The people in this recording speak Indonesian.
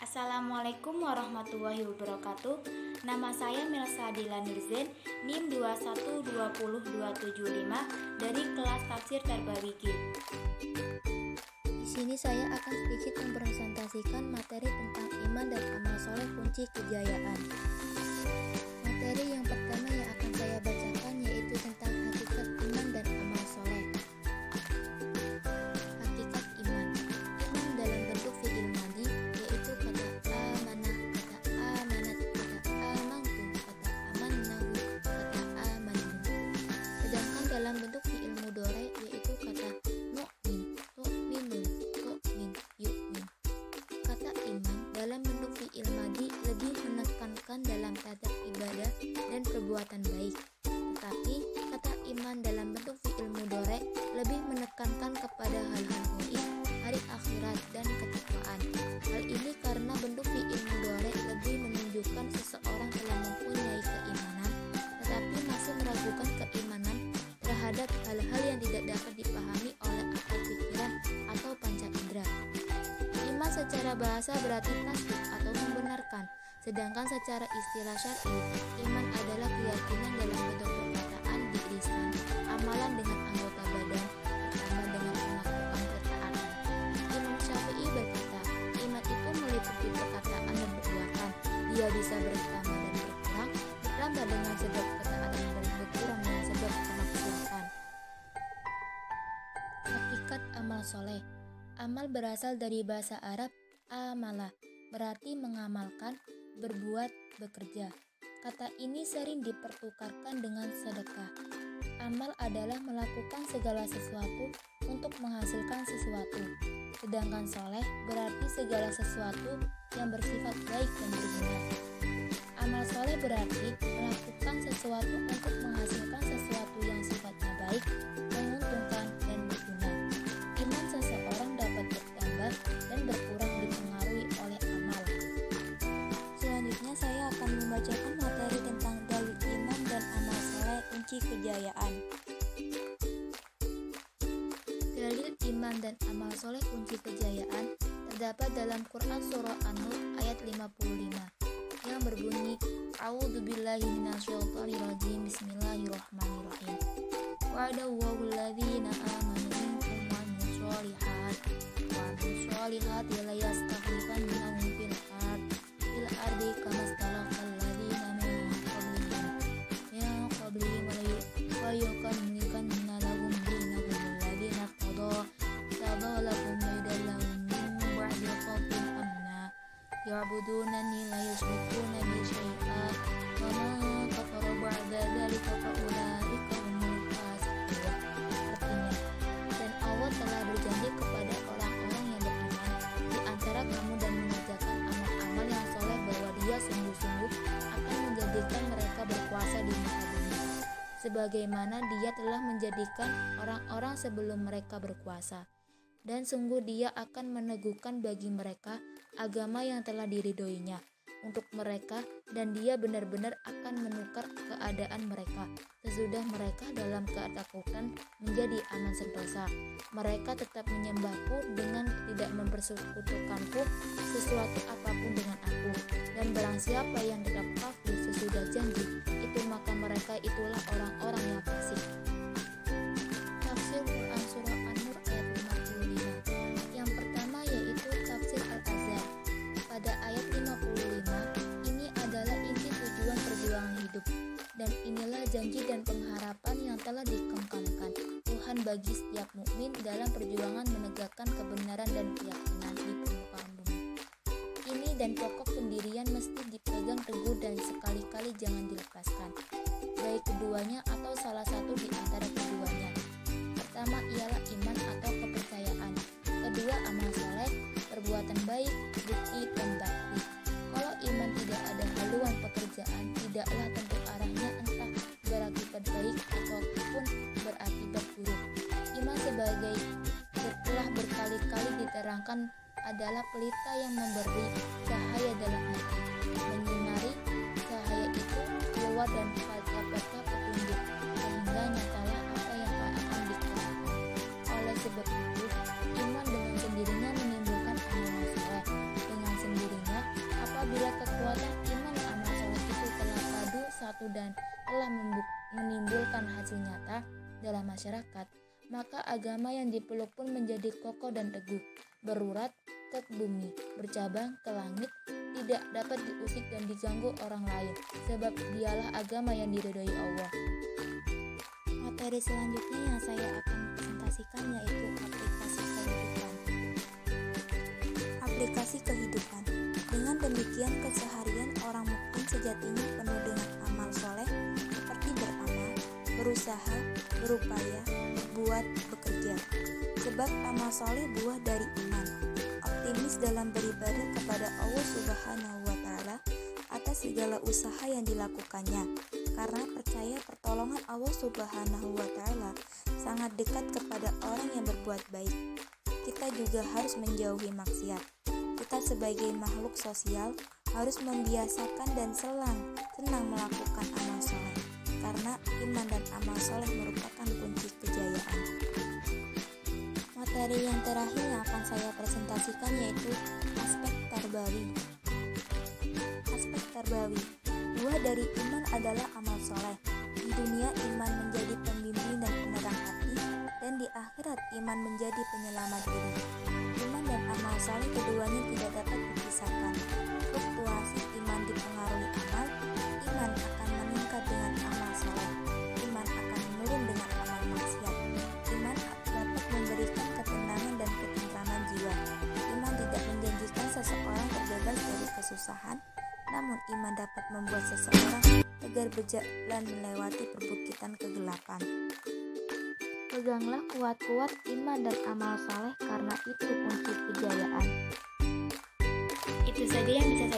Assalamualaikum warahmatullahi wabarakatuh. Nama saya Melsa Dila Nurzen, NIM 2120275 dari kelas Tafsir Tarbawiki. Di sini saya akan sedikit mempresentasikan materi tentang iman dan amal soleh kunci kejayaan. Materi yang pertama yang akan saya bacakan yaitu tentang hakikat iman dan amal soleh. Hakikat iman. Iman dalam bentuk fi'il madhi yaitu kata amanah, kata amanat, kata amantu, kata amannahu, kata amanu. Sedangkan dalam bentuk fi'il mudhari yaitu kata mu'min, tu'minun, tu'min, yu'min. Kata iman dalam bentuk fi'il madhi lebih menekankan dalam tadab ibadah dan perbuatan baik. Tetapi kata iman dalam bentuk fi'il mudhari lebih menekankan kepada hal-hal gaib, hari akhirat dan ketakwaan. Hal ini karena bentuk fi'il mudhari lebih menunjukkan seseorang telah mempunyai keimanan tetapi masih meragukan keimanan terhadap hal-hal yang tidak dapat dipahami oleh akal pikiran atau panca indera. Iman secara bahasa berarti tasdik atau membenarkan, sedangkan secara istilah syar'i, iman adalah keyakinan dalam bentuk perkataan di lisan, amalan dengan anggota badan, ditambah dengan pengakuan ketaatan. Imam Syafi'i berkata, iman itu meliputi perkataan dan perbuatan. Dia bisa bertambah dan berkurang, ditambah dengan sebab ketaatan dan berkurang dengan sebab kemaksiatan. Hakikat amal soleh. Amal berasal dari bahasa Arab amala, berarti mengamalkan, berbuat, bekerja. Kata ini sering dipertukarkan dengan sedekah. Amal adalah melakukan segala sesuatu untuk menghasilkan sesuatu. Sedangkan soleh berarti segala sesuatu yang bersifat baik dan berguna. Amal soleh berarti melakukan sesuatu untuk menghasilkan sesuatu yang sifatnya baik, menguntungkan, dan berguna. Iman seseorang dapat bertambah dan berkurang dipengaruhi oleh amal. Selanjutnya saya akan membacakan materi tentang dalil iman dan amal soleh kunci kejayaan. Dalil iman dan amal soleh kunci kejayaan terdapat dalam Quran Surah An-Nur ayat 55 yang berbunyi A'udzubillahi minasyaitonirrajim Bismillahirrahmanirrahim. Wa'adallahu alladhina amanu minkum wa amilus solihati la yastakhlifannahum fil ardi kama istakhlafal ladzina min qablihim wa yukammilanna lahum dinahum alladzi irtada lahum lahum min ba'di khawfihim amna ya'budunani la yushrikuna bi syai'an wa man kafara ba'da dzalika fa ulaika humul fasiqun. Artinya, dan Allah telah berjanji kepada orang-orang yang beriman di antara kamu dan mengerjakan amal-amal yang soleh bahwa Dia sungguh-sungguh akan menjadikan mereka berkuasa di muka bumi, sebagaimana Dia telah menjadikan orang-orang sebelum mereka berkuasa. Dan sungguh Dia akan meneguhkan bagi mereka agama yang telah diridhoinya untuk mereka, dan Dia benar-benar akan menukar keadaan mereka sesudah mereka dalam ketakutan menjadi aman sentosa. Mereka tetap menyembahku dengan tidak mempersekutukanku sesuatu apapun dengan aku, dan barang siapa yang tetap kafir sesudah janji itu, maka mereka itulah orang-orang yang fasik. Tafsir Quran Surah An-Nur ayat 55. Yang pertama yaitu tafsir Al-Azhar. Pada ayat 55 ini adalah inti tujuan perjuangan hidup, dan inilah janji dan pengharapan yang telah dikembangkan Tuhan bagi setiap mukmin dalam perjuangan menegakkan kebenaran dan keyakinan di permukaan bumi ini, dan pokok pendirian mesti dipegang teguh dan sekali-kali jangan dilepaskan, baik keduanya atau salah satu di antara keduanya. Pertama ialah iman atau kepercayaan, kedua amal soleh, perbuatan baik, bukti dan bakti. Kalau iman tidak ada haluan pekerjaan, tidaklah tentu arahnya entah berakibat baik ataupun berakibat buruk. Iman sebagai telah berkali-kali diterangkan adalah pelita yang memberi cahaya dalam hati, menyinari cahaya itu keluar dan dapatlah petunjuk, sehingga nyatalah apa yang akan dikatakan. Oleh sebab itu, iman dengan sendirinya menimbulkan amal soleh, dengan sendirinya waktu dan telah menimbulkan hasil nyata dalam masyarakat, maka agama yang dipeluk pun menjadi kokoh dan teguh, berurat ke bumi, bercabang ke langit, tidak dapat diusik dan diganggu orang lain, sebab dialah agama yang diridhoi Allah. Materi selanjutnya yang saya akan presentasikan yaitu aplikasi kehidupan. Aplikasi kehidupan. Dengan demikian, keseharian orang mukmin sejatinya penuh dengan amal soleh seperti beramal, berusaha, berupaya, berbuat, bekerja. Sebab amal soleh buah dari iman. Optimis dalam beribadah kepada Allah Subhanahu wa Ta'ala atas segala usaha yang dilakukannya, karena percaya pertolongan Allah Subhanahu wa Ta'ala sangat dekat kepada orang yang berbuat baik. Kita juga harus menjauhi maksiat. Kita sebagai makhluk sosial harus membiasakan dan senang melakukan amal soleh, karena iman dan amal soleh merupakan kunci kejayaan. Materi yang terakhir yang akan saya presentasikan yaitu aspek tarbawi. Aspek tarbawi. Buah dari iman adalah amal soleh. Di dunia iman menjadi pembimbing dan penerang hati, dan di akhirat iman menjadi penyelamat diri. Iman dan amal soleh keduanya tidak dapat dipisahkan. Fluktuasi iman dipengaruhi amal, iman akan meningkat dengan amal soleh. Iman akan menurun dengan amal maksiat. Iman dapat memberikan ketenangan dan ketentraman jiwa. Iman tidak menjanjikan seseorang terbebas dari kesusahan, namun iman dapat membuat seseorang tegar berjalan melewati perbukitan kegelapan. Peganglah kuat-kuat iman dan amal soleh, karena itu kunci kejayaan. Itu saja yang bisa